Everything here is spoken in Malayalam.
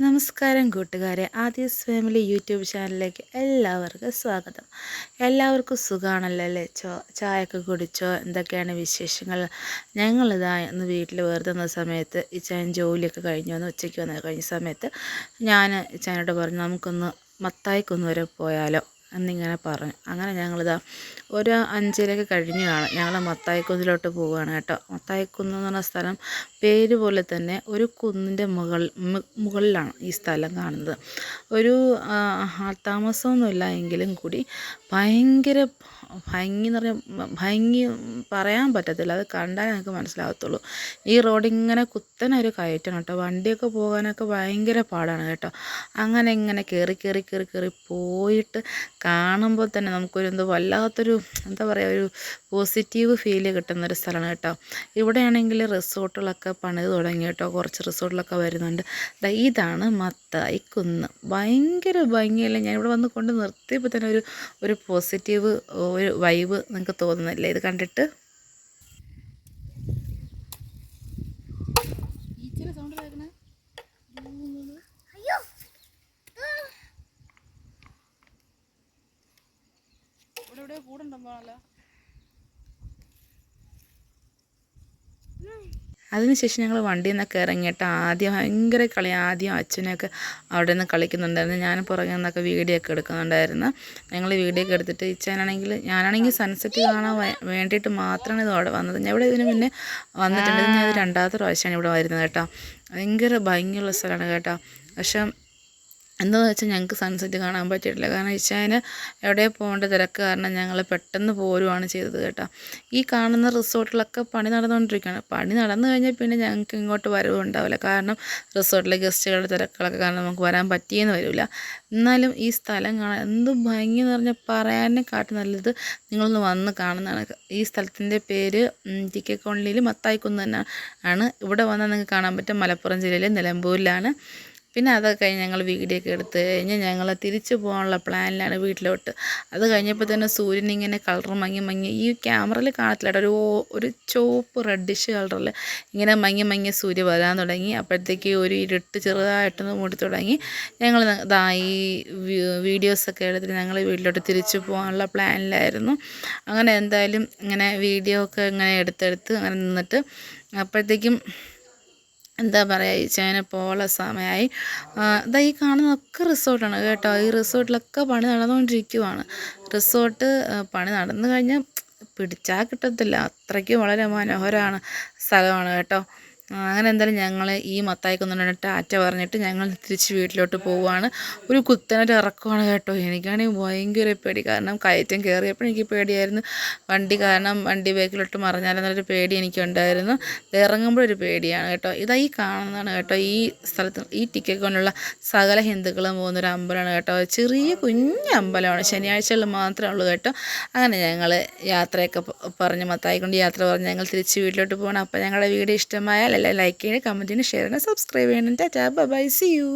നമസ്കാരം കൂട്ടുകാരെ, ആദീസ് ഫാമിലി യൂട്യൂബ് ചാനലിലേക്ക് എല്ലാവർക്കും സ്വാഗതം. എല്ലാവർക്കും സുഖമാണല്ലോ അല്ലേ? ചായയൊക്കെ കുടിച്ചോ? എന്തൊക്കെയാണ് വിശേഷങ്ങൾ? ഞങ്ങളിതാ ഇന്ന് വീട്ടിൽ വെറുതെ നിന്ന സമയത്ത് ഇച്ചായൻ ജോലിയൊക്കെ കഴിഞ്ഞു വന്ന് ഉച്ചയ്ക്ക് വന്ന് കഴിഞ്ഞ സമയത്ത് ഞാൻ ഇച്ചായനോട് പറഞ്ഞു നമുക്കൊന്ന് മത്തായിക്കൊന്ന് വരെ പോയാലോ എന്നിങ്ങനെ പറഞ്ഞു. അങ്ങനെ ഞങ്ങളിതാ ഒരു 5:30 കഴിഞ്ഞ് കാണാം ഞങ്ങൾ മത്തായിക്കുന്നിലോട്ട് പോവുകയാണ് കേട്ടോ. മത്തായിക്കുന്ന് എന്ന് പറഞ്ഞ സ്ഥലം പേര് പോലെ തന്നെ ഒരു കുന്നിൻ്റെ മുകളിലാണ് ഈ സ്ഥലം കാണുന്നത്. ഒരു താമസമൊന്നുമില്ല എങ്കിലും കൂടി ഭയങ്കര ഭംഗി എന്ന് പറഞ്ഞാൽ ഭംഗി പറയാൻ പറ്റത്തില്ല, അത് കണ്ടാൽ ഞങ്ങൾക്ക് മനസ്സിലാകത്തുള്ളൂ. ഈ റോഡിങ്ങനെ കുത്തനൊരു കയറ്റണം കേട്ടോ, വണ്ടിയൊക്കെ പോകാനൊക്കെ ഭയങ്കര പാടാണ് കേട്ടോ. അങ്ങനെ ഇങ്ങനെ കയറി പോയിട്ട് കാണുമ്പോൾ തന്നെ നമുക്കൊരു വല്ലാത്തൊരു എന്താ പറയുക, ഒരു പോസിറ്റീവ് ഫീല് കിട്ടുന്നൊരു സ്ഥലമാണ് കേട്ടോ. ഇവിടെയാണെങ്കിൽ റിസോർട്ടുകളൊക്കെ പണിത് തുടങ്ങി കേട്ടോ, കുറച്ച് റിസോർട്ടിലൊക്കെ വരുന്നുണ്ട്. ഇതാണ് മത്തായിക്കുന്ന്. ഭയങ്കര ഭംഗിയല്ലേ, ഞാനിവിടെ വന്ന് കൊണ്ട് നിർത്തിയപ്പോൾ തന്നെ ഒരു പോസിറ്റീവ് ഒരു വൈബ് നിങ്ങൾക്ക് തോന്നുന്നില്ലേ ഇത് കണ്ടിട്ട്? അതിനുശേഷം ഞങ്ങൾ വണ്ടിയിൽ നിന്നൊക്കെ ഇറങ്ങിയിട്ട് ആദ്യം ഭയങ്കര കളി, ആദ്യം അച്ഛനൊക്കെ അവിടെ നിന്ന് കളിക്കുന്നുണ്ടായിരുന്നു, ഞാൻ പുറകിൽ നിന്നൊക്കെ വീഡിയോ ഒക്കെ എടുക്കുന്നുണ്ടായിരുന്നു. ഞങ്ങൾ വീഡിയോ ഒക്കെ എടുത്തിട്ട് ഞാനാണെങ്കിൽ സൺസെറ്റ് കാണാൻ വേണ്ടിയിട്ട് മാത്രമാണ് ഇത് അവിടെ വന്നത്. ഞാൻ ഇവിടെ ഇതിന് മുന്നേ വന്നിട്ടുണ്ട്, ഞാൻ ഇത് 2ാമത്തെ പ്രാവശ്യമാണ് ഇവിടെ വരുന്നത് കേട്ടോ. ഭയങ്കര ഭംഗിയുള്ള സ്ഥലമാണ് കേട്ടോ. പക്ഷേ എന്താണെന്ന് വെച്ചാൽ ഞങ്ങൾക്ക് സൺസെറ്റ് കാണാൻ പറ്റിയിട്ടില്ല, കാരണം ഇച്ചായന് എവിടെ പോകേണ്ട തിരക്ക് കാരണം ഞങ്ങൾ പെട്ടെന്ന് പോരുവാണ് ചെയ്തത് കേട്ടോ. ഈ കാണുന്ന റിസോർട്ടിലൊക്കെ പണി നടന്നുകൊണ്ടിരിക്കുകയാണ്. പണി നടന്നു കഴിഞ്ഞാൽ പിന്നെ ഞങ്ങൾക്ക് ഇങ്ങോട്ട് വരവുണ്ടാവില്ല, കാരണം റിസോർട്ടിലെ ഗസ്റ്റുകളുടെ തിരക്കുകളൊക്കെ കാരണം നമുക്ക് വരാൻ പറ്റിയെന്ന് വരില്ല. എന്നാലും ഈ സ്ഥലം കാണാൻ എന്ത് ഭംഗി എന്ന് പറഞ്ഞാൽ പറയാനും കാട്ടി നല്ലത് നിങ്ങളൊന്ന് വന്ന് കാണുന്നതാണ്. ഈ സ്ഥലത്തിൻ്റെ പേര് ടിക്കക്കോണലിയിൽ മത്തായിക്കുന്ന് തന്നെ ആണ്. ഇവിടെ വന്നാൽ നിങ്ങൾക്ക് കാണാൻ പറ്റും. മലപ്പുറം ജില്ലയിലെ നിലമ്പൂരിലാണ്. പിന്നെ അതൊക്കെ കഴിഞ്ഞ് ഞങ്ങൾ വീഡിയോ ഒക്കെ എടുത്ത് കഴിഞ്ഞ് ഞങ്ങൾ തിരിച്ചു പോകാനുള്ള പ്ലാനിലാണ് വീട്ടിലോട്ട്. അത് കഴിഞ്ഞപ്പോൾ തന്നെ സൂര്യൻ ഇങ്ങനെ കളർ മങ്ങി ഈ ക്യാമറയിൽ കാണത്തില്ല, ഒരു ചുവപ്പ് റെഡിഷ് കളറിൽ ഇങ്ങനെ മങ്ങി സൂര്യൻ വരാൻ തുടങ്ങി. അപ്പോഴത്തേക്ക് ഒരു ഇരുട്ട് ചെറുതായിട്ടൊന്ന് മൂടി തുടങ്ങി. ഞങ്ങൾ ഈ വീഡിയോസൊക്കെ എടുത്തിട്ട് ഞങ്ങൾ വീട്ടിലോട്ട് തിരിച്ചു പോകാനുള്ള പ്ലാനിലായിരുന്നു. അങ്ങനെ എന്തായാലും ഇങ്ങനെ വീഡിയോ ഒക്കെ ഇങ്ങനെ എടുത്തെടുത്ത് അങ്ങനെ നിന്നിട്ട് അപ്പോഴത്തേക്കും എന്താ പറയുക, ഇച്ചായന് പോകാനുള്ള സമയമായി. ഈ കാണുന്നതൊക്കെ റിസോർട്ടാണ് കേട്ടോ. ഈ റിസോർട്ടിലൊക്കെ പണി നടന്നുകൊണ്ടിരിക്കുവാണ്. റിസോർട്ട് പണി നടന്നു കഴിഞ്ഞാൽ പിടിച്ചാൽ കിട്ടത്തില്ല, അത്രയ്ക്ക് വളരെ മനോഹരമാണ് സ്ഥലമാണ് കേട്ടോ. അങ്ങനെ എന്തായാലും ഞങ്ങൾ ഈ മത്തായിക്കുന്നിട്ട് ടാറ്റ പറഞ്ഞിട്ട് ഞങ്ങൾ തിരിച്ച് വീട്ടിലോട്ട് പോവുകയാണ്. ഒരു കുത്തനൊരു ഇറക്കമാണ് കേട്ടോ. എനിക്കാണെങ്കിൽ ഭയങ്കര പേടി, കാരണം കയറ്റം കയറിയപ്പോൾ എനിക്ക് പേടിയായിരുന്നു. വണ്ടി ബാക്കിലോട്ട് മറിഞ്ഞാലെന്നൊരു പേടി എനിക്കുണ്ടായിരുന്നു. ഇറങ്ങുമ്പോഴൊരു പേടിയാണ് കേട്ടോ. ഈ കാണുന്നതാണ് കേട്ടോ ഈ സ്ഥലത്ത് ഈ ടിക്കറ്റിനുള്ള സകല ഹിന്ദുക്കളും പോകുന്നൊരു അമ്പലമാണ് കേട്ടോ. ചെറിയ കുഞ്ഞ് അമ്പലമാണ്, ശനിയാഴ്ചകളിൽ മാത്രമേ ഉള്ളൂ കേട്ടോ. അങ്ങനെ ഞങ്ങൾ യാത്രയൊക്കെ പറഞ്ഞ് മത്തായിക്കൊണ്ട് യാത്ര പറഞ്ഞ് ഞങ്ങൾ തിരിച്ച് വീട്ടിലോട്ട് പോകണം. അപ്പോൾ ഞങ്ങളുടെ വീഡിയോ ഇഷ്ടമായാൽ ലൈക്ക് ചെയ്യണം, കമൻറ്റ് ചെയ്യണം, ഷെയർ ചെയ്യണം, സബ്സ്ക്രൈബ് ചെയ്യണം. Tata bye, see U.